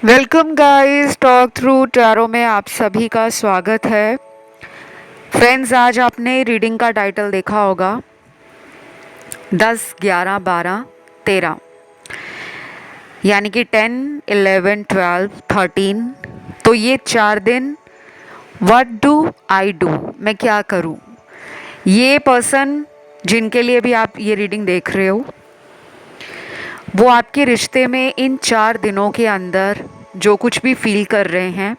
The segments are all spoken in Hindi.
Welcome guys, talk through tarot में आप सभी का स्वागत है। फ्रेंड्स, आज आपने रीडिंग का टाइटल देखा होगा 10, 11, 12, 13, यानी कि 10, 11, 12, 13। तो ये 4 दिन व्हाट डू आई डू, मैं क्या करूं। ये पर्सन जिनके लिए भी आप ये रीडिंग देख रहे हो, वो आपके रिश्ते में इन 4 दिनों के अंदर जो कुछ भी फील कर रहे हैं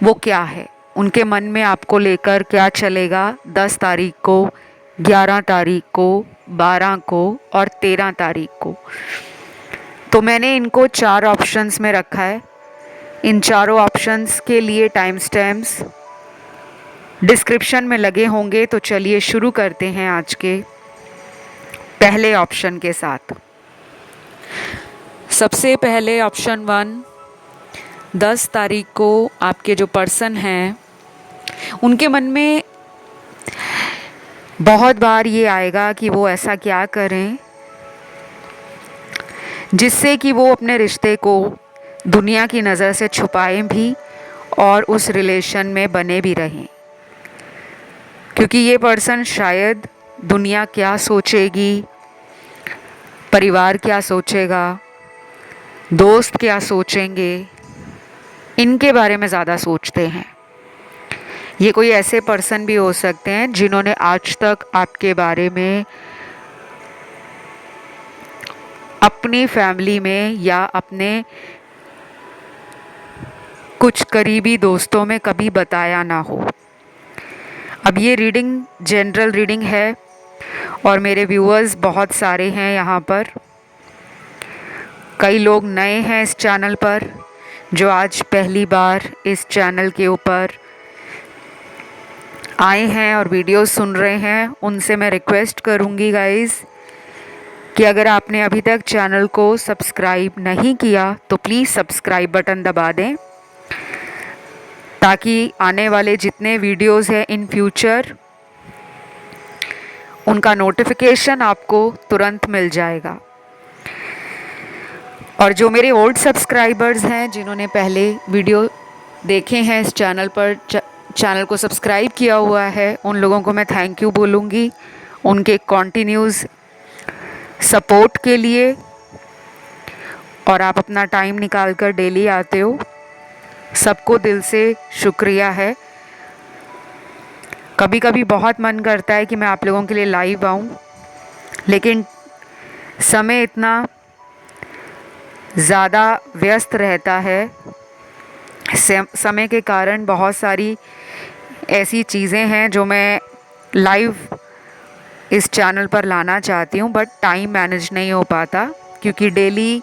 वो क्या है, उनके मन में आपको लेकर क्या चलेगा 10 तारीख को, 11 तारीख को, 12 को और 13 तारीख को। तो मैंने इनको 4 ऑप्शंस में रखा है। इन चारों ऑप्शंस के लिए टाइम स्टैम्प्स डिस्क्रिप्शन में लगे होंगे। तो चलिए शुरू करते हैं आज के पहले ऑप्शन के साथ। सबसे पहले ऑप्शन 1, 10 तारीख को आपके जो पर्सन हैं उनके मन में बहुत बार ये आएगा कि वो ऐसा क्या करें जिससे कि वो अपने रिश्ते को दुनिया की नज़र से छुपाएं भी और उस रिलेशन में बने भी रहें। क्योंकि ये पर्सन शायद दुनिया क्या सोचेगी, परिवार क्या सोचेगा, दोस्त क्या सोचेंगे, इनके बारे में ज़्यादा सोचते हैं। ये कोई ऐसे पर्सन भी हो सकते हैं जिन्होंने आज तक आपके बारे में अपनी फैमिली में या अपने कुछ करीबी दोस्तों में कभी बताया ना हो। अब ये रीडिंग जनरल रीडिंग है और मेरे व्यूअर्स बहुत सारे हैं यहाँ पर। कई लोग नए हैं इस चैनल पर जो आज पहली बार इस चैनल के ऊपर आए हैं और वीडियोस सुन रहे हैं। उनसे मैं रिक्वेस्ट करूँगी गाइस कि अगर आपने अभी तक चैनल को सब्सक्राइब नहीं किया तो प्लीज़ सब्सक्राइब बटन दबा दें, ताकि आने वाले जितने वीडियोस हैं इन फ्यूचर उनका नोटिफिकेशन आपको तुरंत मिल जाएगा। और जो मेरे ओल्ड सब्सक्राइबर्स हैं जिन्होंने पहले वीडियो देखे हैं इस चैनल पर, चैनल को सब्सक्राइब किया हुआ है, उन लोगों को मैं थैंक यू बोलूँगी उनके कॉन्टिन्यूज़ सपोर्ट के लिए। और आप अपना टाइम निकाल कर डेली आते हो, सबको दिल से शुक्रिया है। कभी कभी बहुत मन करता है कि मैं आप लोगों के लिए लाइव आऊँ, लेकिन समय इतना ज़्यादा व्यस्त रहता है। समय के कारण बहुत सारी ऐसी चीज़ें हैं जो मैं लाइव इस चैनल पर लाना चाहती हूँ, बट टाइम मैनेज नहीं हो पाता। क्योंकि डेली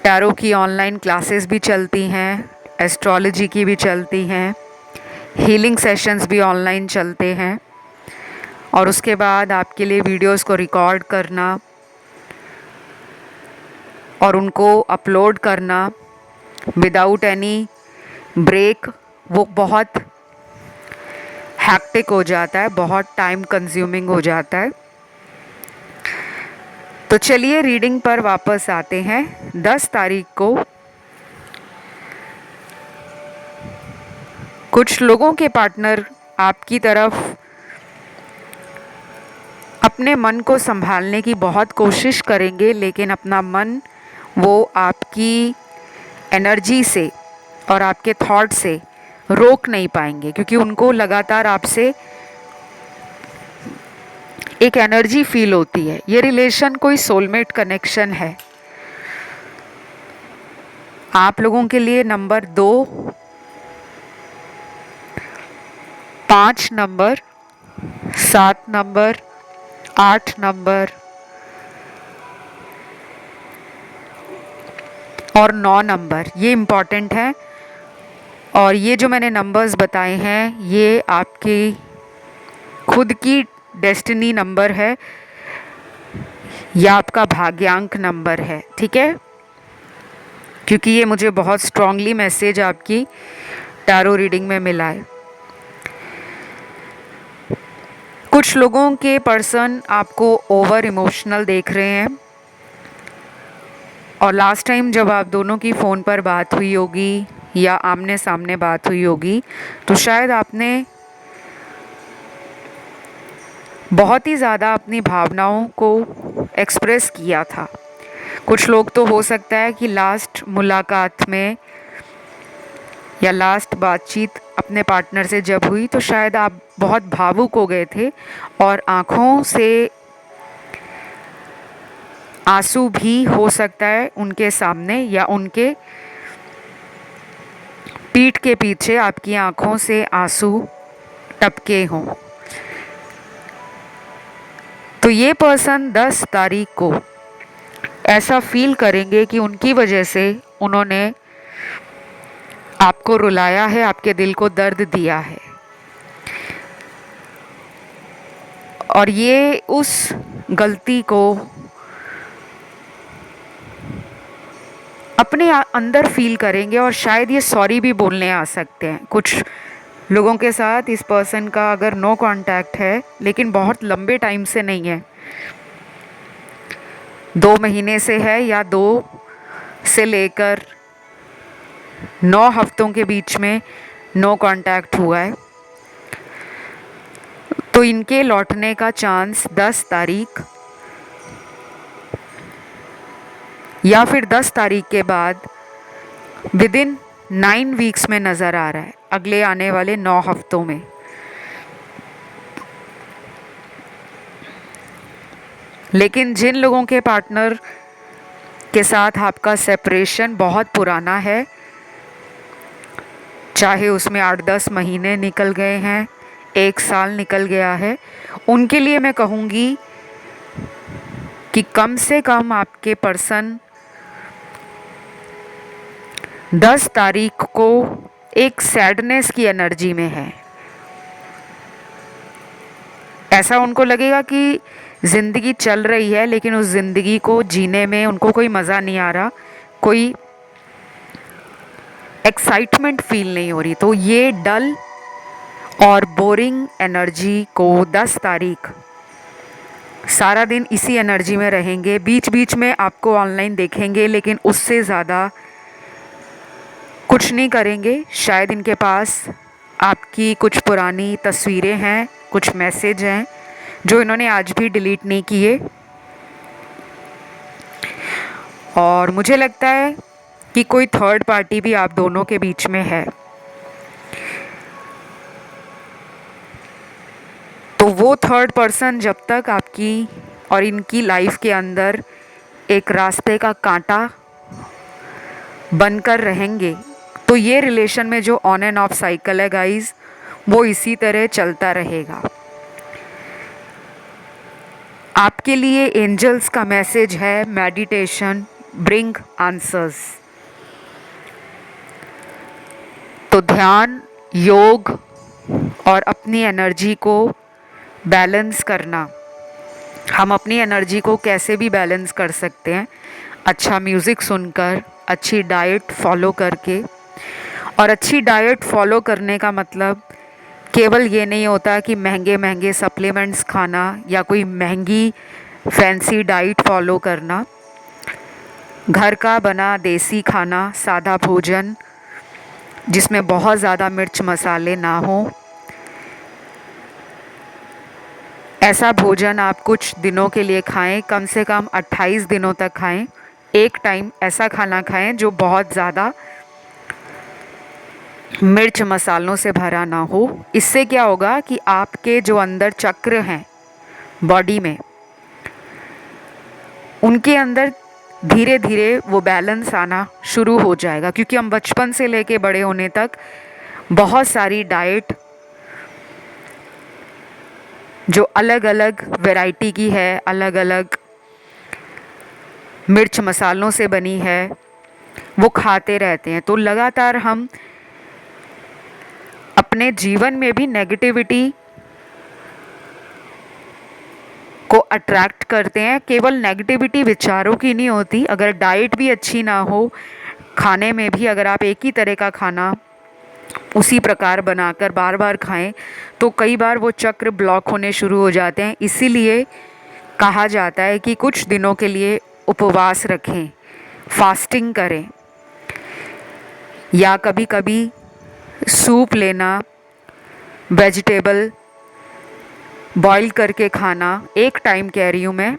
टैरो की ऑनलाइन क्लासेस भी चलती हैं, एस्ट्रोलॉजी की भी चलती हैं, हीलिंग सेशंस भी ऑनलाइन चलते हैं, और उसके बाद आपके लिए वीडियोस को रिकॉर्ड करना और उनको अपलोड करना विदाउट एनी ब्रेक, वो बहुत हैक्टिक हो जाता है, बहुत टाइम कंज्यूमिंग हो जाता है। तो चलिए रीडिंग पर वापस आते हैं। 10 तारीख को कुछ लोगों के पार्टनर आपकी तरफ अपने मन को संभालने की बहुत कोशिश करेंगे, लेकिन अपना मन वो आपकी एनर्जी से और आपके थॉट से रोक नहीं पाएंगे, क्योंकि उनको लगातार आपसे एक एनर्जी फील होती है। ये रिलेशन कोई सोलमेट कनेक्शन है। आप लोगों के लिए नंबर 2, 5 नंबर, 7 नंबर, 8 नंबर और 9 नंबर ये इम्पॉर्टेंट है। और ये जो मैंने नंबर्स बताए हैं ये आपकी खुद की डेस्टिनी नंबर है या आपका भाग्यांक नंबर है, ठीक है। क्योंकि ये मुझे बहुत स्ट्रांगली मैसेज आपकी टैरो रीडिंग में मिला है। कुछ लोगों के पर्सन आपको ओवर इमोशनल देख रहे हैं, और लास्ट टाइम जब आप दोनों की फ़ोन पर बात हुई होगी या आमने सामने बात हुई होगी तो शायद आपने बहुत ही ज़्यादा अपनी भावनाओं को एक्सप्रेस किया था। कुछ लोग तो हो सकता है कि लास्ट मुलाकात में या लास्ट बातचीत अपने पार्टनर से जब हुई तो शायद आप बहुत भावुक हो गए थे और आँखों से आंसू भी हो सकता है उनके सामने या उनके पीठ के पीछे आपकी आंखों से आंसू टपके हों। तो ये पर्सन 10 तारीख को ऐसा फील करेंगे कि उनकी वजह से उन्होंने आपको रुलाया है, आपके दिल को दर्द दिया है। और ये उस गलती को अपने अंदर फील करेंगे और शायद ये सॉरी भी बोलने आ सकते हैं। कुछ लोगों के साथ इस पर्सन का अगर नो कांटेक्ट है लेकिन बहुत लंबे टाइम से नहीं है, 2 महीने से है या 2 से लेकर 9 हफ्तों के बीच में नो कांटेक्ट हुआ है, तो इनके लौटने का चांस 10 तारीख या फिर 10 तारीख के बाद विदिन 9 वीक्स में नज़र आ रहा है, अगले आने वाले 9 हफ्तों में। लेकिन जिन लोगों के पार्टनर के साथ आपका सेपरेशन बहुत पुराना है, चाहे उसमें 8-10 महीने निकल गए हैं, 1 साल निकल गया है, उनके लिए मैं कहूँगी कि कम से कम आपके पर्सन 10 तारीख को एक सैडनेस की एनर्जी में है। ऐसा उनको लगेगा कि ज़िंदगी चल रही है लेकिन उस ज़िंदगी को जीने में उनको कोई मज़ा नहीं आ रहा, कोई एक्साइटमेंट फील नहीं हो रही। तो ये डल और बोरिंग एनर्जी को 10 तारीख सारा दिन इसी एनर्जी में रहेंगे। बीच बीच में आपको ऑनलाइन देखेंगे लेकिन उससे ज़्यादा कुछ नहीं करेंगे। शायद इनके पास आपकी कुछ पुरानी तस्वीरें हैं, कुछ मैसेज हैं जो इन्होंने आज भी डिलीट नहीं किए। और मुझे लगता है कि कोई थर्ड पार्टी भी आप दोनों के बीच में है। तो वो थर्ड पर्सन जब तक आपकी और इनकी लाइफ के अंदर एक रास्ते का कांटा बनकर रहेंगे, तो ये रिलेशन में जो ऑन एंड ऑफ साइकिल है गाइस, वो इसी तरह चलता रहेगा। आपके लिए एंजल्स का मैसेज है मेडिटेशन ब्रिंग आंसर्स। तो ध्यान, योग और अपनी एनर्जी को बैलेंस करना। हम अपनी एनर्जी को कैसे भी बैलेंस कर सकते हैं, अच्छा म्यूज़िक सुनकर, अच्छी डाइट फॉलो करके। और अच्छी डाइट फॉलो करने का मतलब केवल ये नहीं होता कि महंगे महंगे सप्लीमेंट्स खाना या कोई महंगी फैंसी डाइट फॉलो करना। घर का बना देसी खाना, सादा भोजन जिसमें बहुत ज़्यादा मिर्च मसाले ना हो, ऐसा भोजन आप कुछ दिनों के लिए खाएं, कम से कम 28 दिनों तक खाएं। एक टाइम ऐसा खाना खाएं जो बहुत ज़्यादा मिर्च मसालों से भरा ना हो। इससे क्या होगा कि आपके जो अंदर चक्र हैं बॉडी में, उनके अंदर धीरे धीरे वो बैलेंस आना शुरू हो जाएगा। क्योंकि हम बचपन से लेके बड़े होने तक बहुत सारी डाइट जो अलग अलग वैरायटी की है, अलग अलग मिर्च मसालों से बनी है, वो खाते रहते हैं। तो लगातार हम अपने जीवन में भी नेगेटिविटी को अट्रैक्ट करते हैं। केवल नेगेटिविटी विचारों की नहीं होती, अगर डाइट भी अच्छी ना हो, खाने में भी अगर आप एक ही तरह का खाना उसी प्रकार बनाकर बार बार खाएं तो कई बार वो चक्र ब्लॉक होने शुरू हो जाते हैं। इसीलिए कहा जाता है कि कुछ दिनों के लिए उपवास रखें, फास्टिंग करें, या कभी कभी सूप लेना, वेजिटेबल बॉईल करके खाना, एक टाइम कह रही हूँ मैं,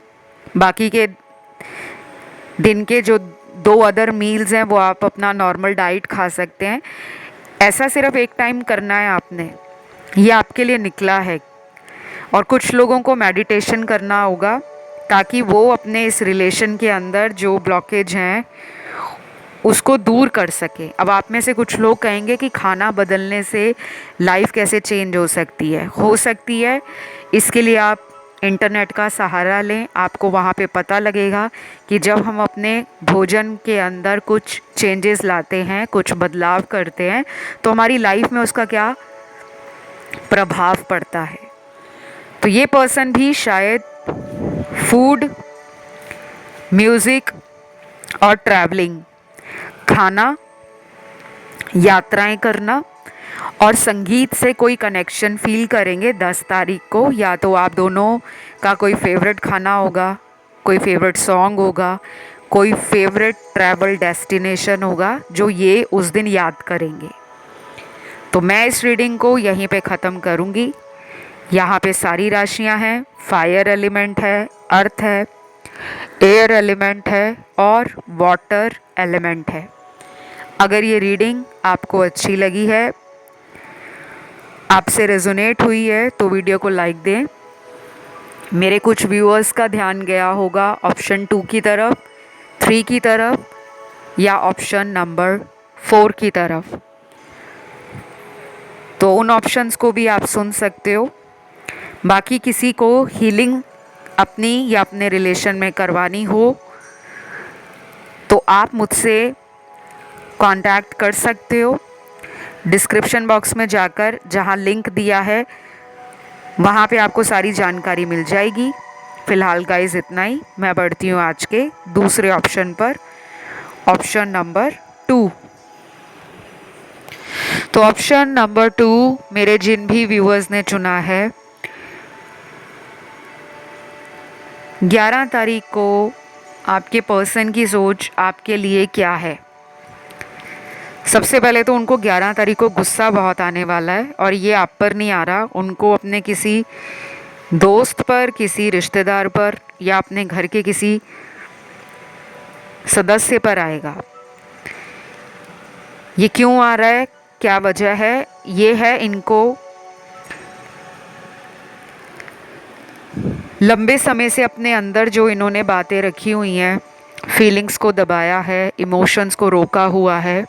बाकी के दिन के जो 2 अदर मील्स हैं वो आप अपना नॉर्मल डाइट खा सकते हैं। ऐसा सिर्फ एक टाइम करना है आपने, ये आपके लिए निकला है। और कुछ लोगों को मेडिटेशन करना होगा ताकि वो अपने इस रिलेशन के अंदर जो ब्लॉकेज हैं उसको दूर कर सके। अब आप में से कुछ लोग कहेंगे कि खाना बदलने से लाइफ कैसे चेंज हो सकती है। इसके लिए आप इंटरनेट का सहारा लें, आपको वहाँ पे पता लगेगा कि जब हम अपने भोजन के अंदर कुछ चेंजेस लाते हैं, कुछ बदलाव करते हैं, तो हमारी लाइफ में उसका क्या प्रभाव पड़ता है। तो ये पर्सन भी शायद फूड, म्यूज़िक और ट्रैवलिंग, खाना, यात्राएं करना और संगीत से कोई कनेक्शन फील करेंगे 10 तारीख को। या तो आप दोनों का कोई फेवरेट खाना होगा, कोई फेवरेट सॉन्ग होगा, कोई फेवरेट ट्रैवल डेस्टिनेशन होगा जो ये उस दिन याद करेंगे। तो मैं इस रीडिंग को यहीं पे ख़त्म करूँगी। यहाँ पे सारी राशियाँ हैं, फायर एलिमेंट है, अर्थ है, एयर एलिमेंट है और वाटर एलिमेंट है। अगर ये रीडिंग आपको अच्छी लगी है, आपसे रेजोनेट हुई है, तो वीडियो को लाइक दें। मेरे कुछ व्यूअर्स का ध्यान गया होगा ऑप्शन 2 की तरफ, 3 की तरफ या ऑप्शन नंबर 4 की तरफ, तो उन ऑप्शंस को भी आप सुन सकते हो। बाकी किसी को हीलिंग अपनी या अपने रिलेशन में करवानी हो तो आप मुझसे कांटेक्ट कर सकते हो। डिस्क्रिप्शन बॉक्स में जाकर जहां लिंक दिया है वहां पे आपको सारी जानकारी मिल जाएगी। फ़िलहाल गाइस इतना ही, मैं बढ़ती हूँ आज के दूसरे ऑप्शन पर, ऑप्शन नंबर 2। तो ऑप्शन नंबर 2 मेरे जिन भी व्यूअर्स ने चुना है, 11 तारीख को आपके पर्सन की सोच आपके लिए क्या है। सबसे पहले तो उनको 11 तारीख को गुस्सा बहुत आने वाला है, और ये आप पर नहीं आ रहा, उनको अपने किसी दोस्त पर, किसी रिश्तेदार पर या अपने घर के किसी सदस्य पर आएगा। ये क्यों आ रहा है, क्या वजह है? ये है इनको लंबे समय से अपने अंदर जो इन्होंने बातें रखी हुई हैं, फीलिंग्स को दबाया है, इमोशंस को रोका हुआ है,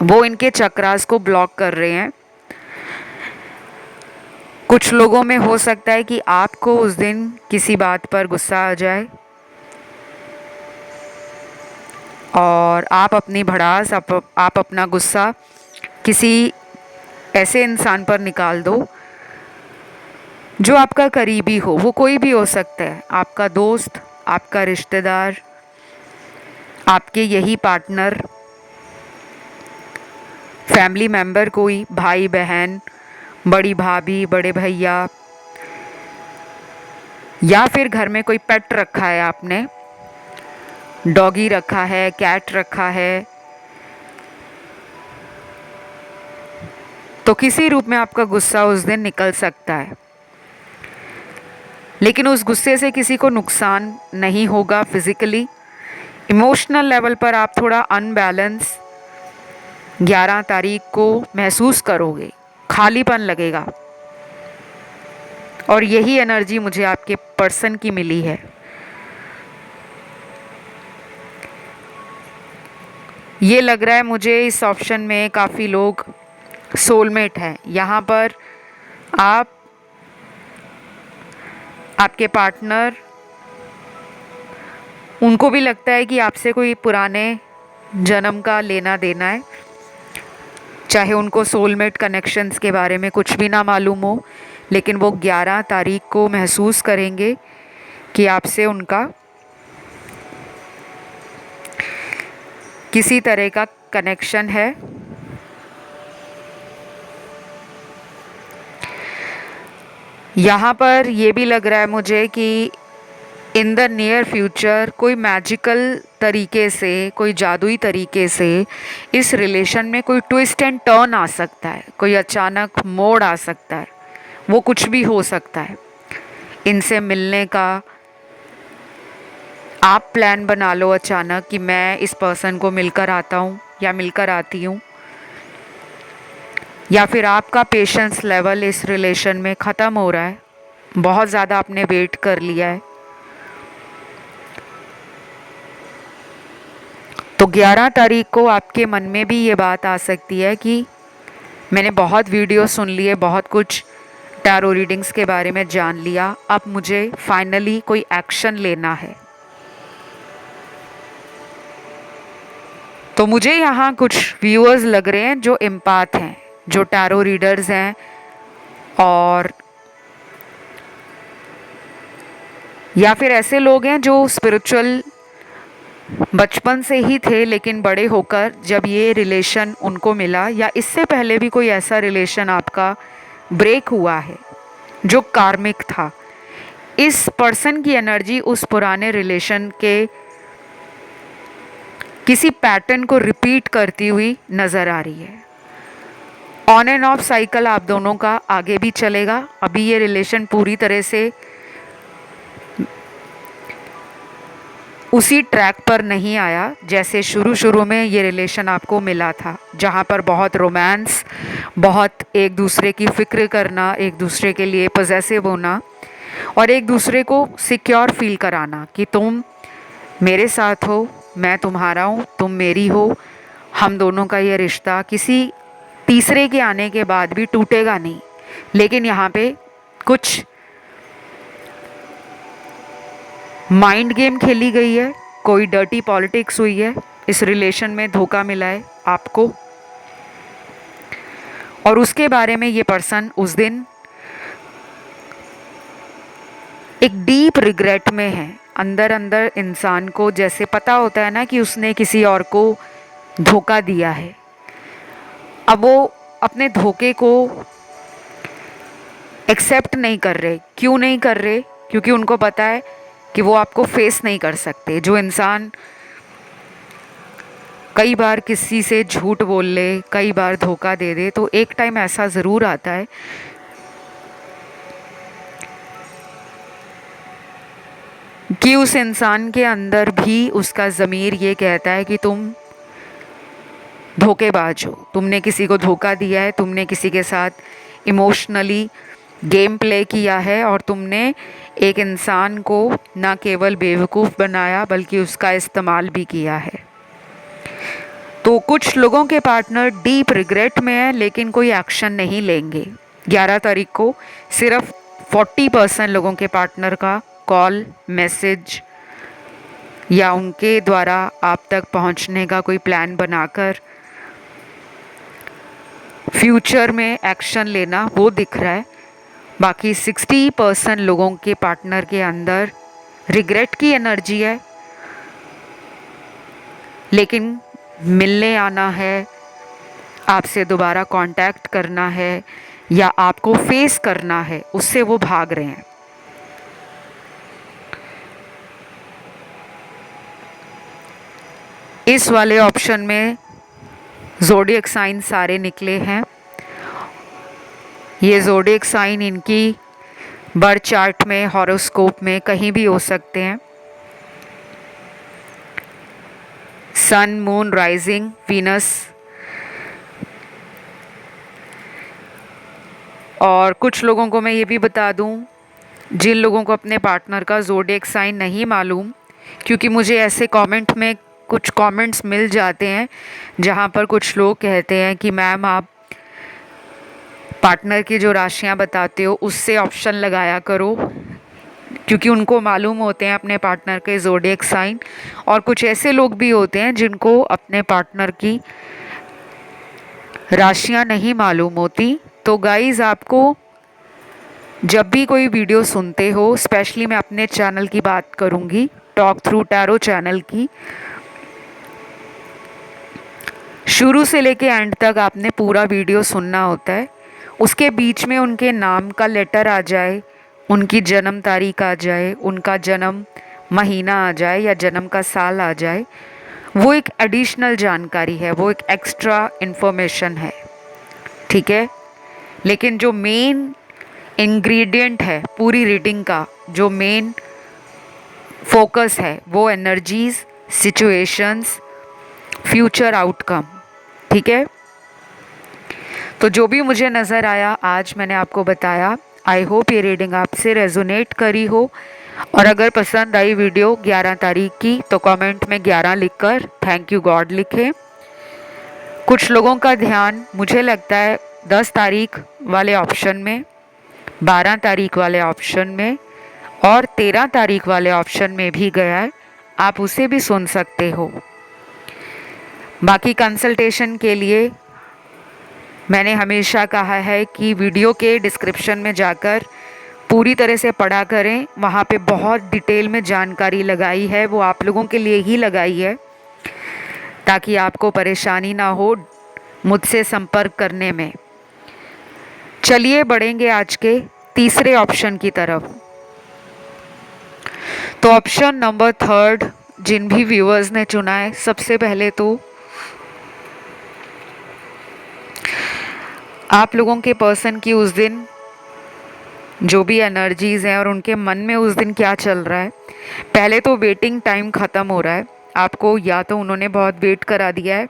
वो इनके चक्रास को ब्लॉक कर रहे हैं। कुछ लोगों में हो सकता है कि आपको उस दिन किसी बात पर गुस्सा आ जाए और आप अपनी भड़ास, आप अपना गुस्सा किसी ऐसे इंसान पर निकाल दो जो आपका करीबी हो। वो कोई भी हो सकता है, आपका दोस्त, आपका रिश्तेदार, आपके यही पार्टनर, फैमिली मेम्बर, कोई भाई बहन, बड़ी भाभी, बड़े भैया, या फिर घर में कोई पेट रखा है आपने, डॉगी रखा है, कैट रखा है, तो किसी रूप में आपका गुस्सा उस दिन निकल सकता है। लेकिन उस गुस्से से किसी को नुकसान नहीं होगा फिजिकली। इमोशनल लेवल पर आप थोड़ा अनबैलेंस 11 तारीख को महसूस करोगे, खालीपन लगेगा, और यही एनर्जी मुझे आपके पर्सन की मिली है। ये लग रहा है मुझे इस ऑप्शन में काफ़ी लोग सोलमेट हैं। यहाँ पर आप, आपके पार्टनर, उनको भी लगता है कि आपसे कोई पुराने जन्म का लेना देना है, चाहे उनको सोलमेट कनेक्शंस के बारे में कुछ भी ना मालूम हो, लेकिन वो 11 तारीख को महसूस करेंगे कि आपसे उनका किसी तरह का कनेक्शन है। यहाँ पर ये भी लग रहा है मुझे कि इन द नियर फ्यूचर कोई मैजिकल तरीके से, कोई जादुई तरीके से इस रिलेशन में कोई ट्विस्ट एंड टर्न आ सकता है, कोई अचानक मोड़ आ सकता है, वो कुछ भी हो सकता है। इनसे मिलने का आप प्लान बना लो अचानक कि मैं इस पर्सन को मिलकर आता हूँ या मिलकर आती हूँ, या फिर आपका पेशेंस लेवल इस रिलेशन में ख़त्म हो रहा है, बहुत ज़्यादा आपने वेट कर लिया है। तो 11 तारीख को आपके मन में भी ये बात आ सकती है कि मैंने बहुत वीडियो सुन लिए, बहुत कुछ टैरो रीडिंग्स के बारे में जान लिया, अब मुझे फाइनली कोई एक्शन लेना है। तो मुझे यहाँ कुछ व्यूअर्स लग रहे हैं जो एम्पाथ हैं, जो टैरो रीडर्स हैं, और या फिर ऐसे लोग हैं जो स्पिरिचुअल बचपन से ही थे, लेकिन बड़े होकर जब ये रिलेशन उनको मिला, या इससे पहले भी कोई ऐसा रिलेशन आपका ब्रेक हुआ है जो कार्मिक था, इस पर्सन की एनर्जी उस पुराने रिलेशन के किसी पैटर्न को रिपीट करती हुई नज़र आ रही है। ऑन एंड ऑफ साइकिल आप दोनों का आगे भी चलेगा। अभी ये रिलेशन पूरी तरह से उसी ट्रैक पर नहीं आया जैसे शुरू में ये रिलेशन आपको मिला था, जहाँ पर बहुत रोमांस, बहुत एक दूसरे की फ़िक्र करना, एक दूसरे के लिए पॉजेसिव होना और एक दूसरे को सिक्योर फील कराना कि तुम मेरे साथ हो, मैं तुम्हारा हूँ, तुम मेरी हो, हम दोनों का ये रिश्ता किसी तीसरे के आने के बाद भी टूटेगा नहीं। लेकिन यहाँ पे कुछ माइंड गेम खेली गई है, कोई डर्टी पॉलिटिक्स हुई है, इस रिलेशन में धोखा मिला है आपको, और उसके बारे में ये पर्सन उस दिन एक डीप रिग्रेट में है। अंदर अंदर इंसान को जैसे पता होता है ना कि उसने किसी और को धोखा दिया है, अब वो अपने धोखे को एक्सेप्ट नहीं कर रहे। क्यों नहीं कर रहे? क्योंकि उनको पता है कि वो आपको फेस नहीं कर सकते। जो इंसान कई बार किसी से झूठ बोल ले, कई बार धोखा दे दे, तो एक टाइम ऐसा ज़रूर आता है कि उस इंसान के अंदर भी उसका ज़मीर ये कहता है कि तुम धोखेबाज हो, तुमने किसी को धोखा दिया है, तुमने किसी के साथ इमोशनली गेम प्ले किया है, और तुमने एक इंसान को न केवल बेवकूफ़ बनाया बल्कि उसका इस्तेमाल भी किया है। तो कुछ लोगों के पार्टनर डीप रिग्रेट में है, लेकिन कोई एक्शन नहीं लेंगे। 11 तारीख को सिर्फ 40% लोगों के पार्टनर का कॉल, मैसेज या उनके द्वारा आप तक पहुंचने का कोई प्लान बनाकर फ्यूचर में एक्शन लेना वो दिख रहा है। बाकी 60% लोगों के पार्टनर के अंदर रिग्रेट की एनर्जी है, लेकिन मिलने आना है, आपसे दोबारा कांटेक्ट करना है या आपको फेस करना है, उससे वो भाग रहे हैं। इस वाले ऑप्शन में ज़ोडिएक साइन सारे निकले हैं। ये ज़ोडिएक साइन इनकी बर्थ चार्ट में, हॉरोस्कोप में कहीं भी हो सकते हैं। सन, मून, राइजिंग, वीनस, और कुछ लोगों को मैं ये भी बता दूं, जिन लोगों को अपने पार्टनर का ज़ोडिएक साइन नहीं मालूम, क्योंकि मुझे ऐसे कमेंट में कुछ कमेंट्स मिल जाते हैं जहाँ पर कुछ लोग कहते हैं कि मैम आप पार्टनर की जो राशियाँ बताते हो उससे ऑप्शन लगाया करो, क्योंकि उनको मालूम होते हैं अपने पार्टनर के ज़ोडिएक साइन। और कुछ ऐसे लोग भी होते हैं जिनको अपने पार्टनर की राशियाँ नहीं मालूम होती। तो गाइज़, आपको जब भी कोई वीडियो सुनते हो, स्पेशली मैं अपने चैनल की बात करूँगी, टॉक थ्रू टैरो चैनल की, शुरू से लेके एंड तक आपने पूरा वीडियो सुनना होता है। उसके बीच में उनके नाम का लेटर आ जाए, उनकी जन्म तारीख आ जाए, उनका जन्म महीना आ जाए या जन्म का साल आ जाए, वो एक एडिशनल जानकारी है, वो एक एक्स्ट्रा इन्फॉर्मेशन है, ठीक है। लेकिन जो मेन इंग्रेडिएंट है पूरी रीडिंग का, जो मेन फोकस है, वो एनर्जीज, सिचुएशंस, फ्यूचर आउटकम, ठीक है। तो जो भी मुझे नज़र आया आज मैंने आपको बताया। आई होप ये रीडिंग आपसे रेजोनेट करी हो, और अगर पसंद आई वीडियो 11 तारीख की तो कमेंट में 11 लिखकर थैंक यू गॉड लिखें। कुछ लोगों का ध्यान मुझे लगता है 10 तारीख वाले ऑप्शन में, 12 तारीख वाले ऑप्शन में और 13 तारीख वाले ऑप्शन में भी गया है, आप उसे भी सुन सकते हो। बाकी कंसल्टेशन के लिए मैंने हमेशा कहा है कि वीडियो के डिस्क्रिप्शन में जाकर पूरी तरह से पढ़ा करें, वहाँ पे बहुत डिटेल में जानकारी लगाई है, वो आप लोगों के लिए ही लगाई है ताकि आपको परेशानी ना हो मुझसे संपर्क करने में। चलिए बढ़ेंगे आज के तीसरे ऑप्शन की तरफ। तो ऑप्शन नंबर 3 जिन भी व्यूअर्स ने चुना है, सबसे पहले तो आप लोगों के पर्सन की उस दिन जो भी एनर्जीज हैं और उनके मन में उस दिन क्या चल रहा है। पहले तो वेटिंग टाइम ख़त्म हो रहा है आपको, या तो उन्होंने बहुत वेट करा दिया है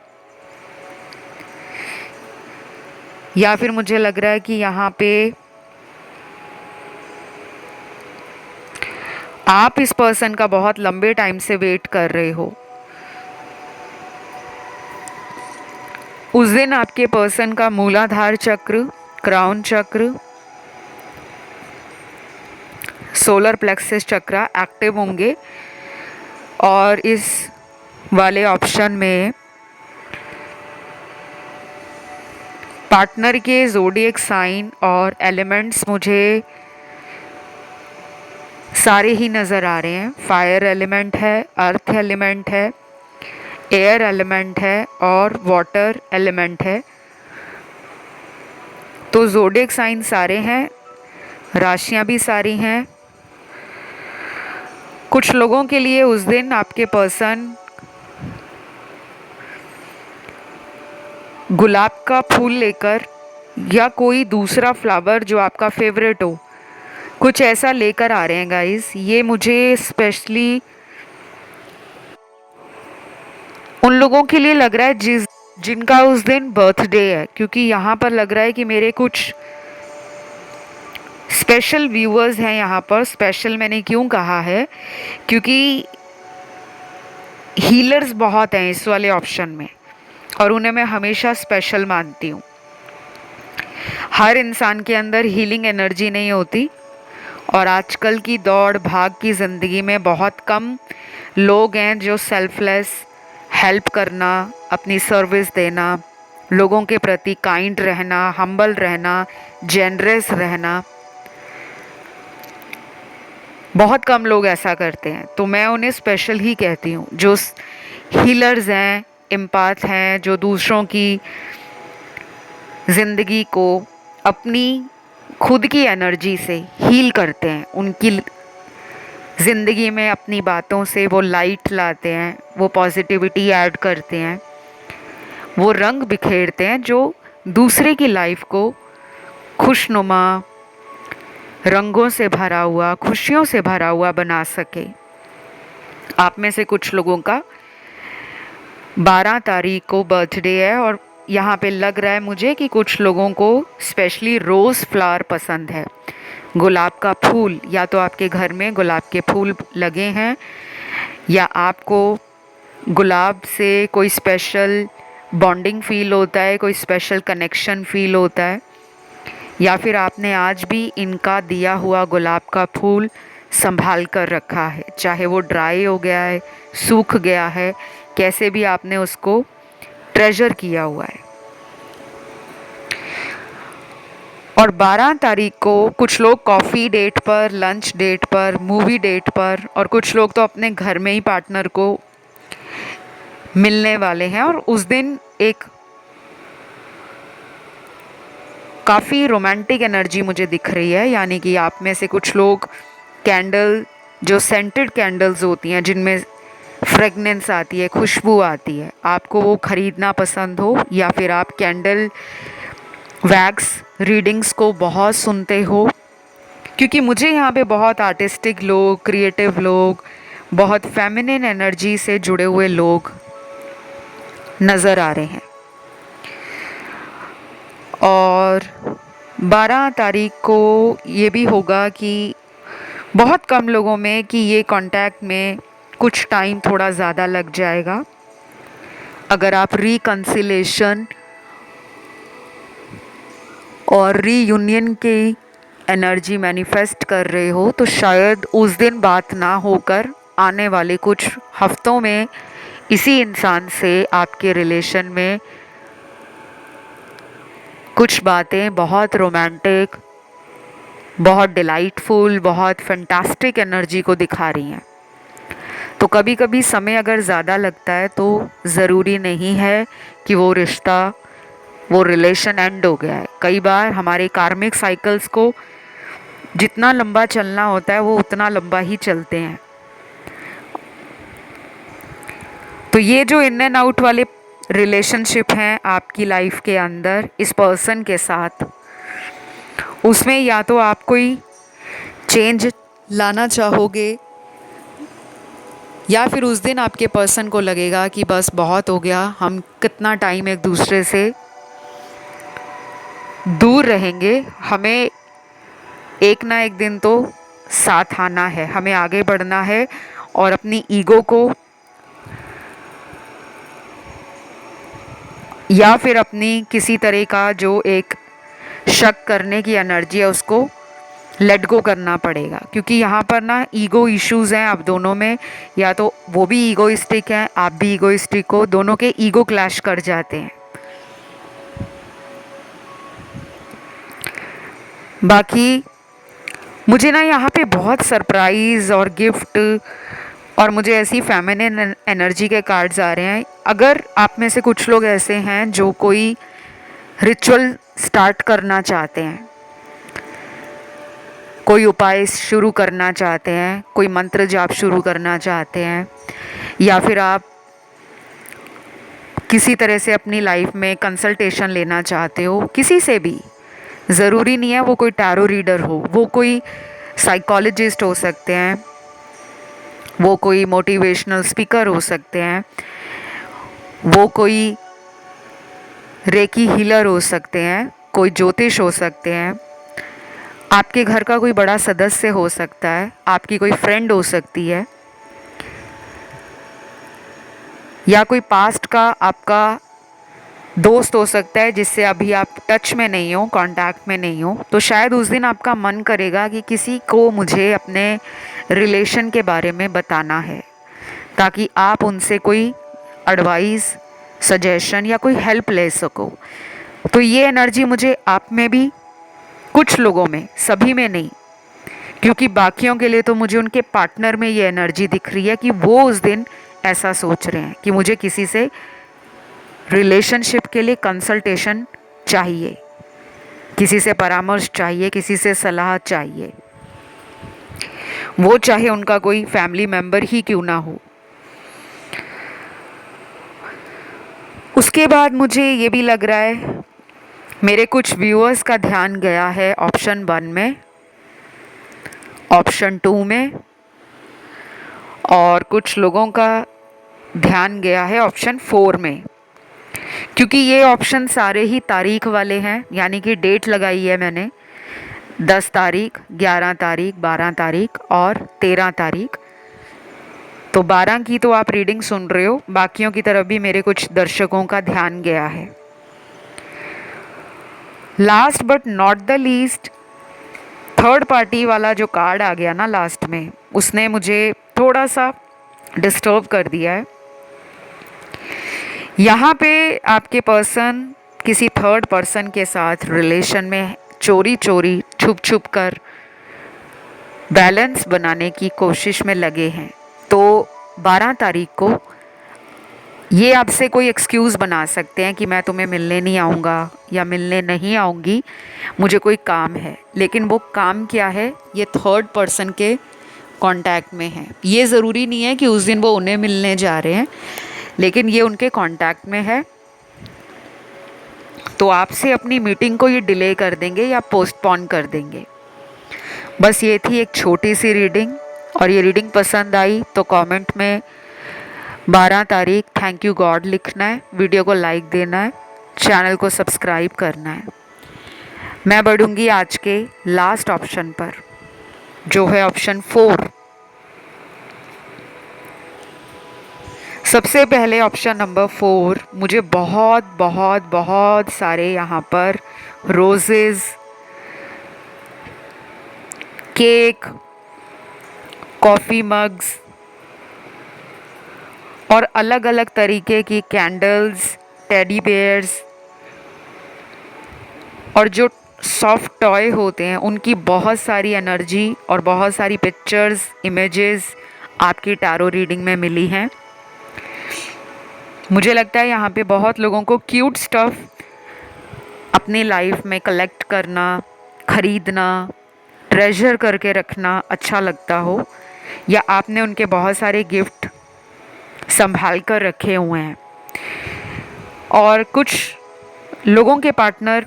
या फिर मुझे लग रहा है कि यहाँ पे आप इस पर्सन का बहुत लंबे टाइम से वेट कर रहे हो। उस दिन आपके पर्सन का मूलाधार चक्र, क्राउन चक्र, सोलर प्लेक्सस चक्र एक्टिव होंगे, और इस वाले ऑप्शन में पार्टनर के ज़ोडिएक साइन और एलिमेंट्स मुझे सारे ही नज़र आ रहे हैं। फायर एलिमेंट है, अर्थ एलिमेंट है, एयर एलिमेंट है और वाटर एलिमेंट है। तो ज़ोडिएक साइन सारे हैं, राशियां भी सारी हैं। कुछ लोगों के लिए उस दिन आपके पर्सन गुलाब का फूल लेकर या कोई दूसरा फ्लावर जो आपका फेवरेट हो, कुछ ऐसा लेकर आ रहे हैं गाइस। ये मुझे स्पेशली उन लोगों के लिए लग रहा है जिनका उस दिन बर्थडे है, क्योंकि यहाँ पर लग रहा है कि मेरे कुछ स्पेशल व्यूअर्स हैं यहाँ पर। स्पेशल मैंने क्यों कहा है, क्योंकि हीलर्स बहुत हैं इस वाले ऑप्शन में और उन्हें मैं हमेशा स्पेशल मानती हूँ। हर इंसान के अंदर हीलिंग एनर्जी नहीं होती, और आजकल की दौड़ भाग की ज़िंदगी में बहुत कम लोग हैं जो सेल्फलेस हेल्प करना, अपनी सर्विस देना, लोगों के प्रति काइंड रहना, हम्बल रहना, जेनरस रहना, बहुत कम लोग ऐसा करते हैं। तो मैं उन्हें स्पेशल ही कहती हूँ। जो हीलर्स हैं, एम्पाथ हैं, जो दूसरों की ज़िंदगी को अपनी खुद की एनर्जी से हील करते हैं, उनकी ज़िंदगी में अपनी बातों से वो लाइट लाते हैं, वो पॉजिटिविटी ऐड करते हैं, वो रंग बिखेरते हैं जो दूसरे की लाइफ को खुशनुमा, रंगों से भरा हुआ, खुशियों से भरा हुआ बना सके। आप में से कुछ लोगों का 12 तारीख को बर्थडे है, और यहाँ पे लग रहा है मुझे कि कुछ लोगों को स्पेशली रोज़ फ्लावर पसंद है, गुलाब का फूल। या तो आपके घर में गुलाब के फूल लगे हैं, या आपको गुलाब से कोई स्पेशल बॉन्डिंग फील होता है, कोई स्पेशल कनेक्शन फील होता है, या फिर आपने आज भी इनका दिया हुआ गुलाब का फूल संभाल कर रखा है, चाहे वो ड्राई हो गया है, सूख गया है, कैसे भी आपने उसको ट्रेजर किया हुआ है। और 12 तारीख को कुछ लोग कॉफ़ी डेट पर, लंच डेट पर, मूवी डेट पर, और कुछ लोग तो अपने घर में ही पार्टनर को मिलने वाले हैं। और उस दिन एक काफ़ी रोमांटिक एनर्जी मुझे दिख रही है, यानी कि आप में से कुछ लोग कैंडल जो सेंटेड कैंडल्स होती हैं जिनमें फ्रेगनेंस आती है, खुशबू आती है, आपको वो ख़रीदना पसंद हो या फिर आप कैंडल वैक्स रीडिंग्स को बहुत सुनते हो, क्योंकि मुझे यहाँ पे बहुत आर्टिस्टिक लोग, क्रिएटिव लोग, बहुत फेमिनिन एनर्जी से जुड़े हुए लोग नज़र आ रहे हैं। और 12 तारीख को ये भी होगा कि बहुत कम लोगों में कि ये कांटेक्ट में कुछ टाइम थोड़ा ज़्यादा लग जाएगा। अगर आप रिकन्सिलेशन और रीयूनियन की एनर्जी मैनिफेस्ट कर रहे हो तो शायद उस दिन बात ना होकर आने वाले कुछ हफ्तों में इसी इंसान से आपके रिलेशन में कुछ बातें बहुत रोमांटिक, बहुत डिलाइटफुल, बहुत फैंटास्टिक एनर्जी को दिखा रही हैं। तो कभी कभी समय अगर ज़्यादा लगता है तो ज़रूरी नहीं है कि वो रिश्ता, वो रिलेशन एंड हो गया है। कई बार हमारे कार्मिक साइकिल्स को जितना लंबा चलना होता है वो उतना लंबा ही चलते हैं। तो ये जो इन एंड आउट वाले रिलेशनशिप हैं आपकी लाइफ के अंदर इस पर्सन के साथ, उसमें या तो आप कोई चेंज लाना चाहोगे या फिर उस दिन आपके पर्सन को लगेगा कि बस बहुत हो गया, हम कितना टाइम एक दूसरे से दूर रहेंगे, हमें एक ना एक दिन तो साथ आना है, हमें आगे बढ़ना है और अपनी ईगो को या फिर अपनी किसी तरह का जो एक शक करने की एनर्जी है उसको लेट गो करना पड़ेगा। क्योंकि यहाँ पर ना ईगो इश्यूज़ हैं आप दोनों में, या तो वो भी ईगोइस्टिक हैं, आप भी ईगोइस्टिक हो, दोनों के ईगो क्लैश कर जाते हैं। बाकी मुझे ना यहाँ पे बहुत सरप्राइज़ और गिफ्ट और मुझे ऐसी फेमिनिन एनर्जी के कार्ड्स आ रहे हैं। अगर आप में से कुछ लोग ऐसे हैं जो कोई रिचुअल स्टार्ट करना चाहते हैं, कोई उपाय शुरू करना चाहते हैं, कोई मंत्र जाप शुरू करना चाहते हैं, या फिर आप किसी तरह से अपनी लाइफ में कंसल्टेशन लेना चाहते हो किसी से भी, ज़रूरी नहीं है वो कोई टैरो रीडर हो, वो कोई साइकोलॉजिस्ट हो सकते हैं, वो कोई मोटिवेशनल स्पीकर हो सकते हैं, वो कोई रेकी हीलर हो सकते हैं, कोई ज्योतिष हो सकते हैं, आपके घर का कोई बड़ा सदस्य हो सकता है, आपकी कोई फ्रेंड हो सकती है, या कोई पास्ट का आपका दोस्त हो सकता है जिससे अभी आप टच में नहीं हो, कांटेक्ट में नहीं हो। तो शायद उस दिन आपका मन करेगा कि किसी को मुझे अपने रिलेशन के बारे में बताना है, ताकि आप उनसे कोई एडवाइस, सजेशन या कोई हेल्प ले सको। तो ये एनर्जी मुझे आप में भी, कुछ लोगों में, सभी में नहीं, क्योंकि बाकियों के लिए तो मुझे उनके पार्टनर में ये एनर्जी दिख रही है कि वो उस दिन ऐसा सोच रहे हैं कि मुझे किसी से रिलेशनशिप के लिए कंसल्टेशन चाहिए, किसी से परामर्श चाहिए, किसी से सलाह चाहिए, वो चाहे उनका कोई फैमिली मेम्बर ही क्यों ना हो। उसके बाद मुझे ये भी लग रहा है मेरे कुछ व्यूअर्स का ध्यान गया है ऑप्शन 1 में, ऑप्शन 2 में, और कुछ लोगों का ध्यान गया है ऑप्शन 4 में, क्योंकि ये ऑप्शन सारे ही तारीख वाले हैं, यानी कि डेट लगाई है मैंने 10 तारीख, 11 तारीख, 12 तारीख और 13 तारीख। तो 12 की तो आप रीडिंग सुन रहे हो, बाकियों की तरफ भी मेरे कुछ दर्शकों का ध्यान गया है। Last but not the least, third party वाला जो कार्ड आ गया ना लास्ट में, उसने मुझे थोड़ा सा डिस्टर्ब कर दिया है। यहाँ पे आपके पर्सन किसी थर्ड पर्सन के साथ रिलेशन में चोरी चोरी, छुप छुप कर बैलेंस बनाने की कोशिश में लगे हैं। तो 12 तारीख को ये आपसे कोई एक्सक्यूज़ बना सकते हैं कि मैं तुम्हें मिलने नहीं आऊँगा या मिलने नहीं आऊँगी, मुझे कोई काम है। लेकिन वो काम क्या है, ये थर्ड पर्सन के कांटेक्ट में हैं। ये ज़रूरी नहीं है कि उस दिन वो उन्हें मिलने जा रहे हैं, लेकिन ये उनके कांटेक्ट में है, तो आपसे अपनी मीटिंग को ये डिले कर देंगे या पोस्टपोन कर देंगे। बस ये थी एक छोटी सी रीडिंग, और ये रीडिंग पसंद आई तो कमेंट में 12 तारीख थैंक यू गॉड लिखना है, वीडियो को लाइक देना है, चैनल को सब्सक्राइब करना है। मैं बढ़ूंगी आज के लास्ट ऑप्शन पर, जो है ऑप्शन 4। सबसे पहले ऑप्शन नंबर 4, मुझे बहुत बहुत बहुत सारे यहाँ पर रोजेज़, केक, कॉफ़ी मग्स और अलग अलग तरीके की कैंडल्स, टेडी बेयर्स और जो सॉफ्ट टॉय होते हैं उनकी बहुत सारी एनर्जी और बहुत सारी पिक्चर्स, इमेजेस आपकी टैरो रीडिंग में मिली हैं। मुझे लगता है यहाँ पे बहुत लोगों को क्यूट स्टफ़ अपनी लाइफ में कलेक्ट करना, ख़रीदना, ट्रेजर करके रखना अच्छा लगता हो, या आपने उनके बहुत सारे गिफ्ट संभाल कर रखे हुए हैं। और कुछ लोगों के पार्टनर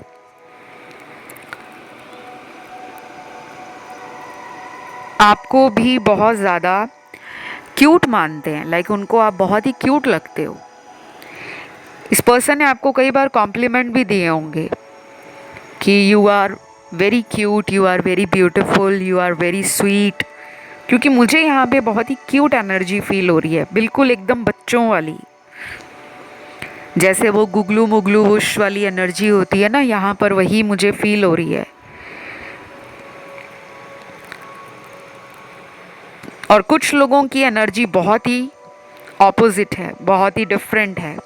आपको भी बहुत ज़्यादा क्यूट मानते हैं, लाइक उनको आप बहुत ही क्यूट लगते हो। इस पर्सन ने आपको कई बार कॉम्प्लीमेंट भी दिए होंगे कि you are very cute, you are very beautiful, you are very sweet, क्योंकि मुझे यहाँ पे बहुत ही क्यूट एनर्जी फील हो रही है, बिल्कुल एकदम बच्चों वाली, जैसे वो गुगलू मुगलू वुश वाली एनर्जी होती है ना, यहाँ पर वही मुझे फील हो रही है। और कुछ लोगों की एनर्जी बहुत ही ऑपोजिट है, बहुत ही डिफरेंट है।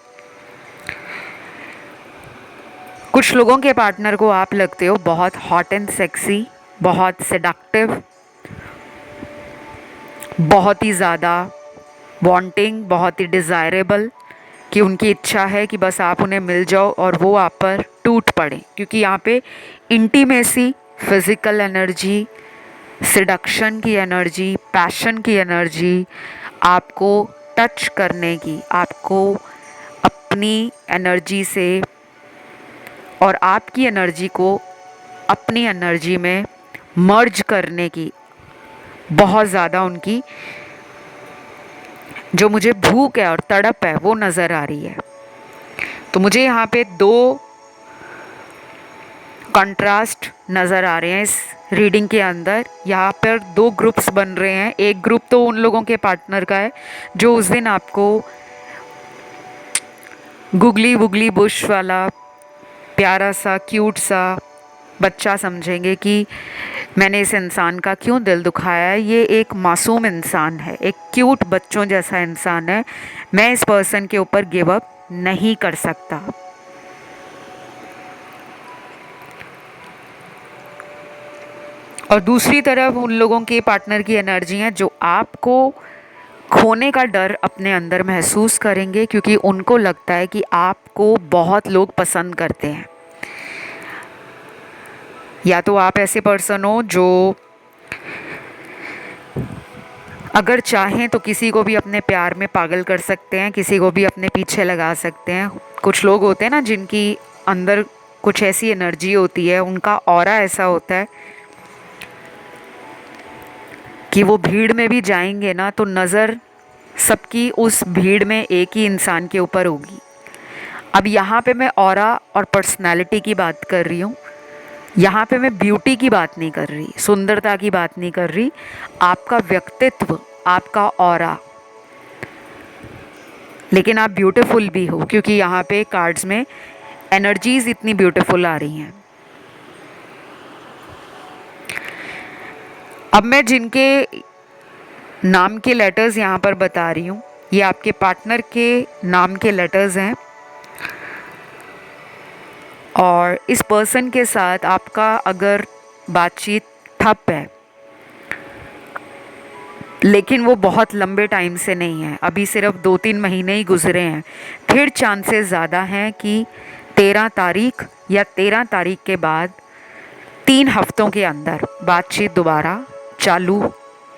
कुछ लोगों के पार्टनर को आप लगते हो बहुत हॉट एंड सेक्सी, बहुत सेडक्टिव, बहुत ही ज़्यादा वांटिंग, बहुत ही डिज़ायरेबल, कि उनकी इच्छा है कि बस आप उन्हें मिल जाओ और वो आप पर टूट पड़े, क्योंकि यहाँ पे इंटीमेसी, फिज़िकल एनर्जी, सिडक्शन की एनर्जी, पैशन की एनर्जी, आपको टच करने की, आपको अपनी एनर्जी से और आपकी एनर्जी को अपनी एनर्जी में मर्ज करने की बहुत ज़्यादा उनकी जो मुझे भूख है और तड़प है वो नज़र आ रही है। तो मुझे यहाँ पे 2 कंट्रास्ट नज़र आ रहे हैं इस रीडिंग के अंदर। यहाँ पर 2 ग्रुप्स बन रहे हैं। एक ग्रुप तो उन लोगों के पार्टनर का है जो उस दिन आपको गुगली वुगली बुश वाला प्यारा सा क्यूट सा बच्चा समझेंगे कि मैंने इस इंसान का क्यों दिल दुखाया है, ये एक मासूम इंसान है, एक क्यूट बच्चों जैसा इंसान है, मैं इस पर्सन के ऊपर गिव अप नहीं कर सकता। और दूसरी तरफ उन लोगों के पार्टनर की एनर्जी है जो आपको खोने का डर अपने अंदर महसूस करेंगे, क्योंकि उनको लगता है कि आपको बहुत लोग पसंद करते हैं। या तो आप ऐसे पर्सन हो जो अगर चाहें तो किसी को भी अपने प्यार में पागल कर सकते हैं, किसी को भी अपने पीछे लगा सकते हैं। कुछ लोग होते हैं ना जिनकी अंदर कुछ ऐसी एनर्जी होती है, उनका ऑरा ऐसा होता है कि वो भीड़ में भी जाएंगे ना तो नज़र सबकी उस भीड़ में एक ही इंसान के ऊपर होगी। अब यहाँ पे मैं ऑरा और पर्सनालिटी की बात कर रही हूँ, यहाँ पे मैं ब्यूटी की बात नहीं कर रही, सुंदरता की बात नहीं कर रही, आपका व्यक्तित्व, आपका ऑरा। लेकिन आप ब्यूटीफुल भी हो, क्योंकि यहाँ पे कार्ड्स में एनर्जीज इतनी ब्यूटीफुल आ रही हैं। अब मैं जिनके नाम के लेटर्स यहाँ पर बता रही हूँ, ये आपके पार्टनर के नाम के लेटर्स हैं। और इस पर्सन के साथ आपका अगर बातचीत ठप है, लेकिन वो बहुत लंबे टाइम से नहीं है, अभी सिर्फ 2-3 महीने ही गुजरे हैं, फिर चांसेस ज़्यादा हैं कि 13 तारीख या 13 तारीख के बाद 3 हफ्तों के अंदर बातचीत दोबारा चालू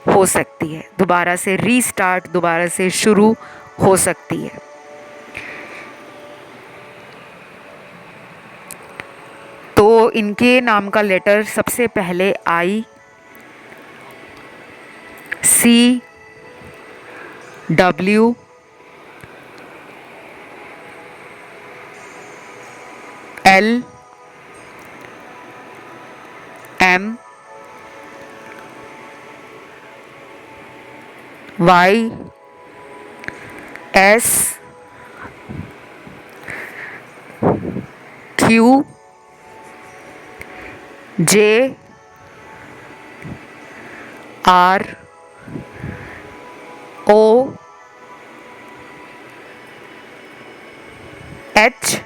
हो सकती है, दोबारा से रीस्टार्ट, दोबारा से शुरू हो सकती है। तो इनके नाम का लेटर सबसे पहले I, C, W, L, M, Y, S, Q, J, R, O, H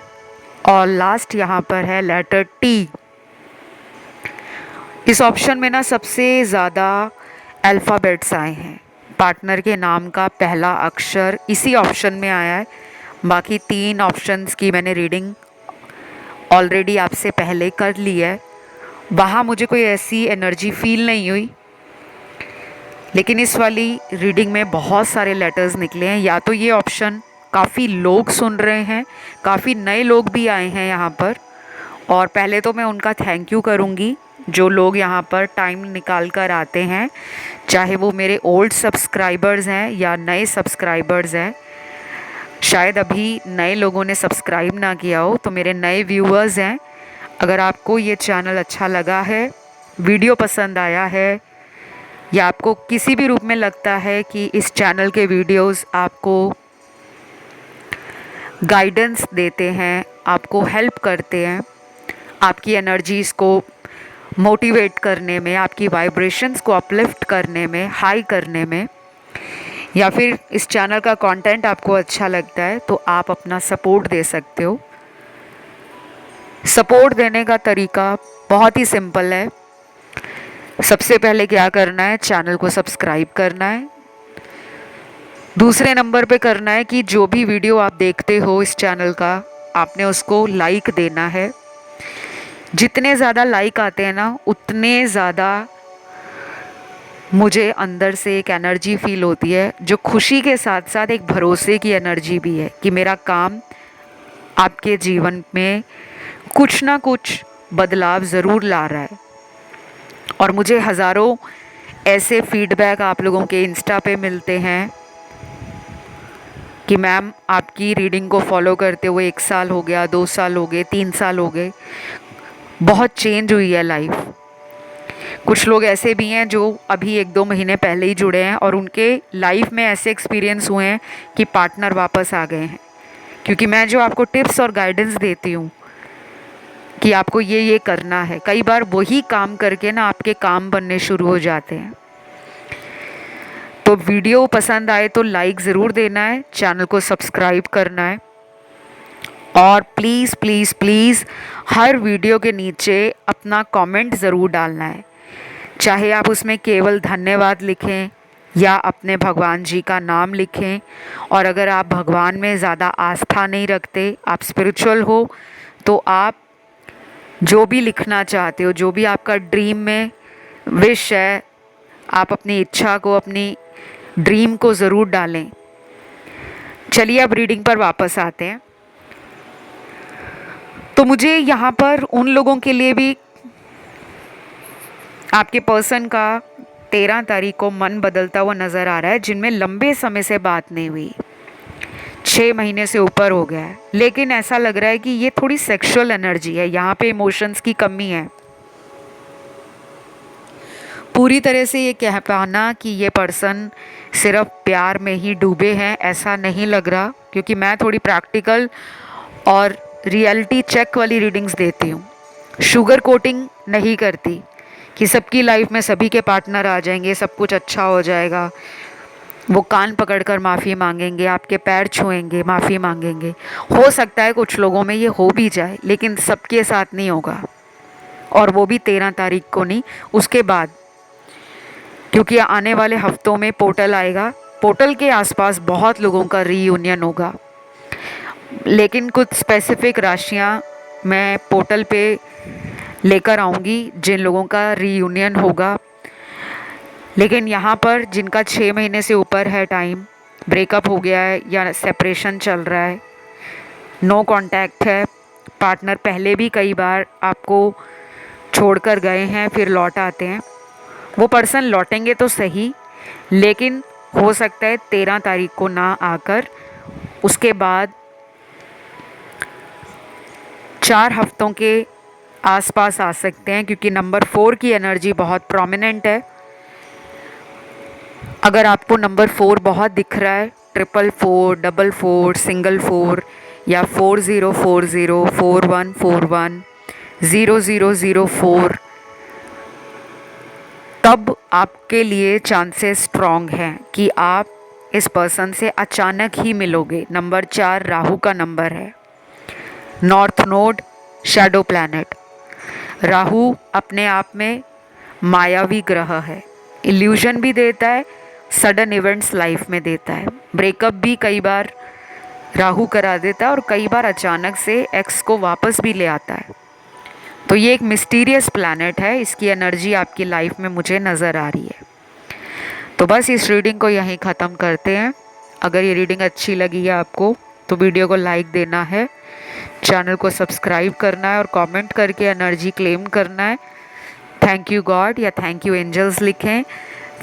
और लास्ट यहाँ पर है लेटर टी। इस ऑप्शन में ना सबसे ज़्यादा अल्फ़ाबेट्स आए हैं। पार्टनर के नाम का पहला अक्षर इसी ऑप्शन में आया है। बाकी 3 ऑप्शंस की मैंने रीडिंग ऑलरेडी आपसे पहले कर ली है। वहाँ मुझे कोई ऐसी एनर्जी फील नहीं हुई, लेकिन इस वाली रीडिंग में बहुत सारे लेटर्स निकले हैं। या तो ये ऑप्शन काफ़ी लोग सुन रहे हैं, काफ़ी नए लोग भी आए हैं यहाँ पर, और पहले तो मैं उनका थैंक यू करूँगी जो लोग यहाँ पर टाइम निकाल कर आते हैं, चाहे वो मेरे ओल्ड सब्सक्राइबर्स हैं या नए सब्सक्राइबर्स हैं। शायद अभी नए लोगों ने सब्सक्राइब ना किया हो, तो मेरे नए व्यूअर्स हैं। अगर आपको ये चैनल अच्छा लगा है, वीडियो पसंद आया है, या आपको किसी भी रूप में लगता है कि इस चैनल के वीडियोस आपको गाइडेंस देते हैं, आपको हेल्प करते हैं, आपकी एनर्जीज़ को मोटिवेट करने में, आपकी वाइब्रेशंस को अपलिफ्ट करने में, हाई करने में, या फिर इस चैनल का कंटेंट आपको अच्छा लगता है, तो आप अपना सपोर्ट दे सकते हो। सपोर्ट देने का तरीका बहुत ही सिंपल है। सबसे पहले क्या करना है, चैनल को सब्सक्राइब करना है। दूसरे नंबर पे करना है कि जो भी वीडियो आप देखते हो इस चैनल का, आपने उसको लाइक देना है। जितने ज़्यादा लाइक आते हैं ना, उतने ज़्यादा मुझे अंदर से एक एनर्जी फील होती है, जो खुशी के साथ साथ एक भरोसे की एनर्जी भी है कि मेरा काम आपके जीवन में कुछ ना कुछ बदलाव ज़रूर ला रहा है। और मुझे हज़ारों ऐसे फीडबैक आप लोगों के इंस्टा पे मिलते हैं कि मैम आपकी रीडिंग को फॉलो करते हुए 1 साल हो गया, 2 साल हो गए, 3 साल हो गए, बहुत चेंज हुई है लाइफ। कुछ लोग ऐसे भी हैं जो अभी 1-2 महीने पहले ही जुड़े हैं और उनके लाइफ में ऐसे एक्सपीरियंस हुए हैं कि पार्टनर वापस आ गए हैं, क्योंकि मैं जो आपको टिप्स और गाइडेंस देती हूँ कि आपको ये करना है, कई बार वही काम करके ना आपके काम बनने शुरू हो जाते हैं। तो वीडियो पसंद आए तो लाइक ज़रूर देना है, चैनल को सब्सक्राइब करना है, और please please please her video के नीचे अपना कमेंट ज़रूर डालना है। चाहे आप उसमें केवल धन्यवाद लिखें या अपने भगवान जी का नाम लिखें। और अगर आप भगवान में ज़्यादा आस्था नहीं रखते, आप स्पिरिचुअल हो, तो आप जो भी लिखना चाहते हो, जो भी आपका ड्रीम में विश है, आप अपनी इच्छा को, अपनी ड्रीम को ज़रूर डालें। चलिए अब रीडिंग पर वापस आते हैं। तो मुझे यहाँ पर उन लोगों के लिए भी आपके पर्सन का 13 तारीख को मन बदलता हुआ नज़र आ रहा है, जिनमें लंबे समय से बात नहीं हुई, 6 महीने से ऊपर हो गया है, लेकिन ऐसा लग रहा है कि ये थोड़ी सेक्सुअल एनर्जी है, यहाँ पे इमोशंस की कमी है। पूरी तरह से ये कह पाना कि ये पर्सन सिर्फ प्यार में ही डूबे हैं, ऐसा नहीं लग रहा, क्योंकि मैं थोड़ी प्रैक्टिकल और रियलिटी चेक वाली रीडिंग्स देती हूँ। शुगर कोटिंग नहीं करती कि सबकी लाइफ में सभी के पार्टनर आ जाएंगे, सब कुछ अच्छा हो जाएगा। वो कान पकड़कर माफ़ी मांगेंगे, आपके पैर छुएंगे, माफ़ी मांगेंगे। हो सकता है कुछ लोगों में ये हो भी जाए, लेकिन सबके साथ नहीं होगा, और वो भी 13 तारीख को नहीं, उसके बाद, क्योंकि आने वाले हफ्तों में पोर्टल आएगा। पोर्टल के आसपास बहुत लोगों का रीयूनियन होगा, लेकिन कुछ स्पेसिफिक राशियाँ मैं पोर्टल पे लेकर आऊँगी जिन लोगों का रीयूनियन होगा। लेकिन यहाँ पर जिनका 6 महीने से ऊपर है टाइम, ब्रेकअप हो गया है या सेपरेशन चल रहा है, नो कांटेक्ट है, पार्टनर पहले भी कई बार आपको छोड़कर गए हैं फिर लौट आते हैं, वो पर्सन लौटेंगे तो सही, लेकिन हो सकता है 13 तारीख को ना आकर उसके बाद 4 हफ्तों के आसपास आ सकते हैं, क्योंकि नंबर 4 की एनर्जी बहुत प्रोमिनेंट है। अगर आपको नंबर 4 बहुत दिख रहा है, 444, 44, सिंगल 4 या 4040, 4141, 0004, तब आपके लिए चांसेस स्ट्रॉन्ग हैं कि आप इस पर्सन से अचानक ही मिलोगे। नंबर 4 राहु का नंबर है, north node, shadow planet. Rahu अपने आप में मायावी ग्रह है, इल्यूजन भी देता है, सडन इवेंट्स लाइफ में देता है। ब्रेकअप भी कई बार राहु करा देता है और कई बार अचानक से एक्स को वापस भी ले आता है। तो ये एक मिस्टीरियस प्लैनेट है, इसकी एनर्जी आपकी लाइफ में मुझे नज़र आ रही है। तो बस इस रीडिंग को यहीं ख़त्म करते हैं। अगर ये रीडिंग अच्छी लगी है आपको तो वीडियो को लाइक देना है, चैनल को सब्सक्राइब करना है और कमेंट करके एनर्जी क्लेम करना है। थैंक यू गॉड या थैंक यू एंजल्स लिखें।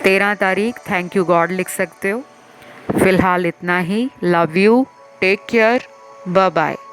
13 तारीख थैंक यू गॉड लिख सकते हो। फ़िलहाल इतना ही। Love you, take care, bye bye.